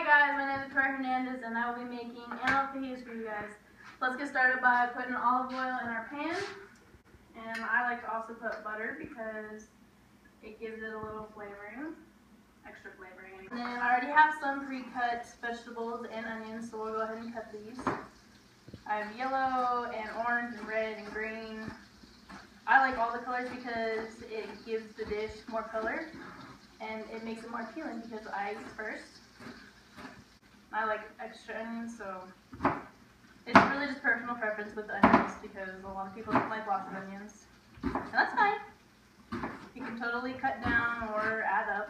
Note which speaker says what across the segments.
Speaker 1: guys, my name is Hernandez, and I will be making antelope fajitas for you guys. Let's get started by putting olive oil in our pan, and I like to also put butter because it gives it a little flavoring, extra flavoring. And then I already have some pre-cut vegetables and onions, so we'll go ahead and cut these. I have yellow and orange and red and green. I like all the colors because it gives the dish more color and it makes it more appealing because I eat first. I like extra onions, so it's really just personal preference with the onions because a lot of people don't like lots of onions. And that's fine. You can totally cut down or add up.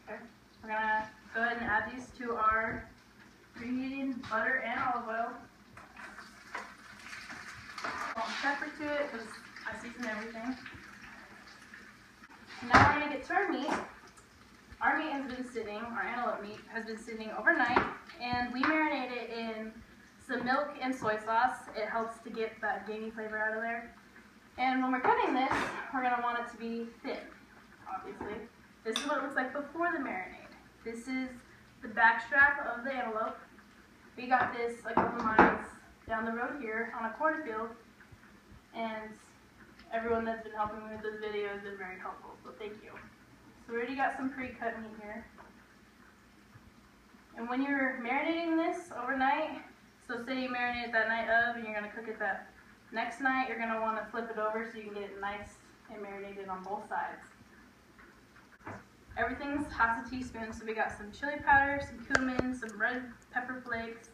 Speaker 1: Okay. We're going to go ahead and add these to our preheated butter and olive oil. Salt and pepper to it because I season everything. Now we're going to get to our meat. Our meat has been sitting, our antelope meat has been sitting overnight, and we marinate it in some milk and soy sauce. It helps to get that gamey flavor out of there. And when we're cutting this, we're going to want it to be thin, obviously. This is what it looks like before the marinade. This is the back strap of the antelope. We got this a couple miles down the road here on a cornfield, and everyone that's been helping me with this video has been very helpful, so thank you. So we already got some pre-cut meat here. And when you're marinating this overnight, so say you marinate it that night of and you're going to cook it that next night, you're going to want to flip it over so you can get it nice and marinated on both sides. Everything's half a teaspoon, so we got some chili powder, some cumin, some red pepper flakes.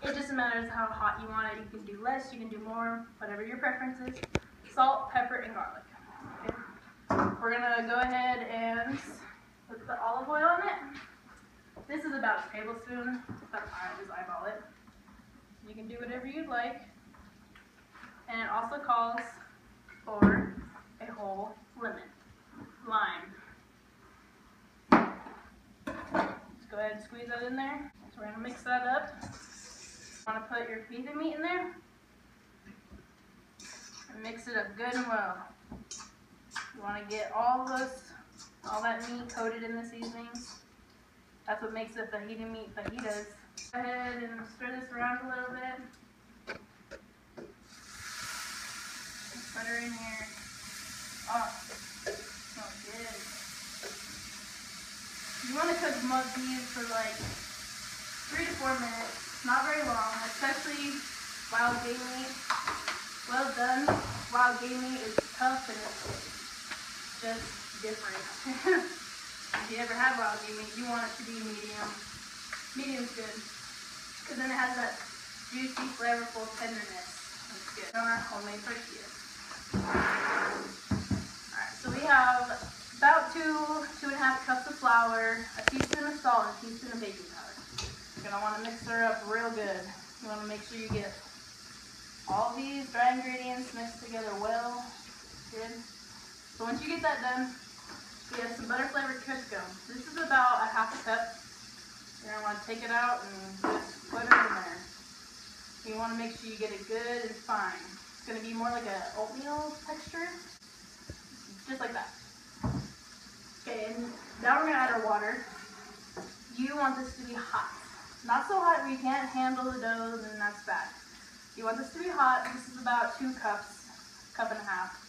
Speaker 1: It just matters how hot you want it. You can do less, you can do more, whatever your preference is. Salt, pepper, and garlic. Okay. We're going to go ahead and put the olive oil on it. This is about a tablespoon, but I just eyeball it. You can do whatever you'd like. And it also calls for a whole lime. Just go ahead and squeeze that in there. So we're going to mix that up. You want to put your feta meat in there. And mix it up good and well. You want to get all that meat coated in the seasonings. That's what makes it fajita meat fajitas. Go ahead and stir this around a little bit. Butter in here. Oh, smells good. You want to cook most of these for like 3 to 4 minutes. Not very long, especially wild game meat. Well done. Wild game meat is tough and it's just different. If you ever have wild game meat, you want it to be medium. Medium's good. Because then it has that juicy, flavorful tenderness. That's good. On our homemade tortillas. Alright, so we have about 2.5 cups of flour, a teaspoon of salt, and a teaspoon of baking powder. You're going to want to mix her up real good. You want to make sure you get all these dry ingredients mixed together well. Good. So once you get that done, we have some butter flavored Crisco. This is about a half a cup. You're going to want to take it out and just put it in there. You want to make sure you get it good and fine. It's going to be more like an oatmeal texture. Just like that. Okay, and now we're going to add our water. You want this to be hot. Not so hot where you can't handle the dough, and that's bad. You want this to be hot. This is about 2 cups, cup and a half.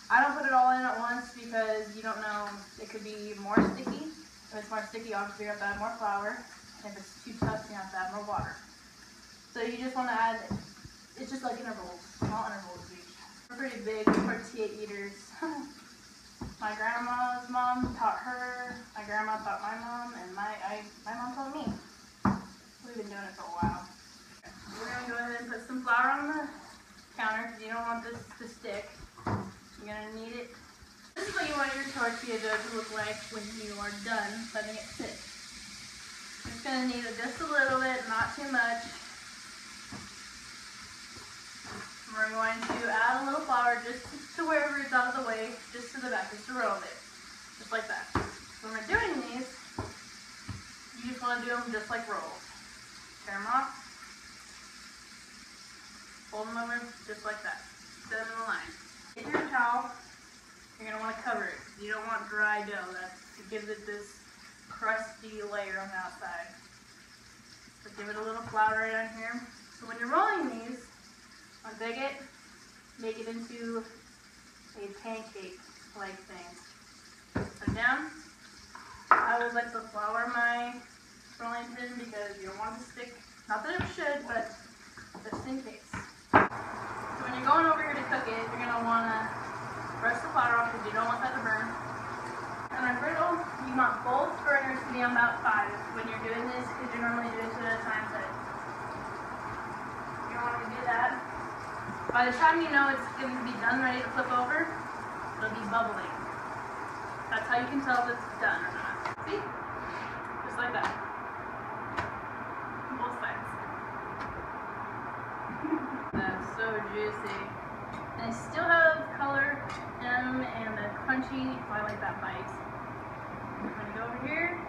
Speaker 1: I don't put it all in at once because you don't know, it could be more sticky. If it's more sticky, obviously you have to add more flour. And if it's too tough, you have to add more water. So you just want to add, it's just like intervals, small intervals each. We're pretty big tortilla eaters. My grandma's mom taught her, my grandma taught my mom, and my mom taught me. We've been doing it for a while. Okay. We're going to go ahead and put some flour on the counter because you don't want this to stick. You're going to need it. This is what you want your tortilla dough to look like when you are done letting it sit. You're just going to need it just a little bit, not too much. We're going to add a little flour just to wherever it's out of the way, just to the back, just a row of it. Just like that. When we're doing these, you just want to do them just like rolls. Tear them off. Fold them over just like that. Set them in a line. Get your towel. You're going to want to cover it. You don't want dry dough. That's It gives it this crusty layer on the outside. So give it a little flour right on here. So when you're rolling these, unbig it, make it into a pancake-like thing. Put it down. I always like to flour my rolling pin because you don't want it to stick. Not that it should, but just in case. So when you're going over here to cook it, you're going to want to brush the flour off because you don't want that to burn. And our griddle, you want both burners to be on about 5 when you're doing this because you're normally doing 2 at a time, but you don't want to do that. By the time you know it's going to be done, ready to flip over, it'll be bubbling. That's how you can tell if it's done or not. See? Just like that. Both sides. That's so juicy. And they still have color in them and the crunchy, so I like that bite. I'm going to go over here,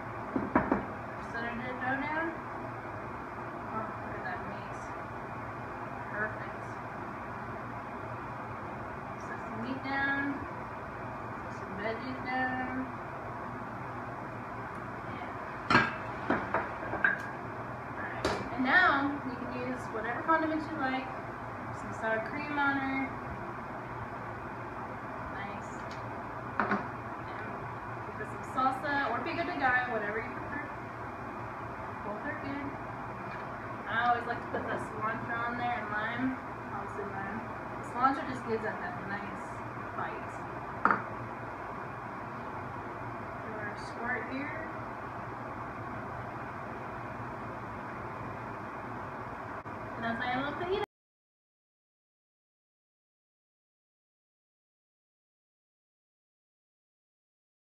Speaker 1: center the dough down. Oh, look at that meat. Perfect. Set some meat down, set some veggies down. And now you can use whatever condiments you like. Some sour cream on her. Nice. And put some salsa or pico de gallo, whatever you prefer. Both are good. I always like to put that cilantro on there and lime. Obviously lime. The cilantro just gives that nice bite. Do our squirt here. And that's my little fajita.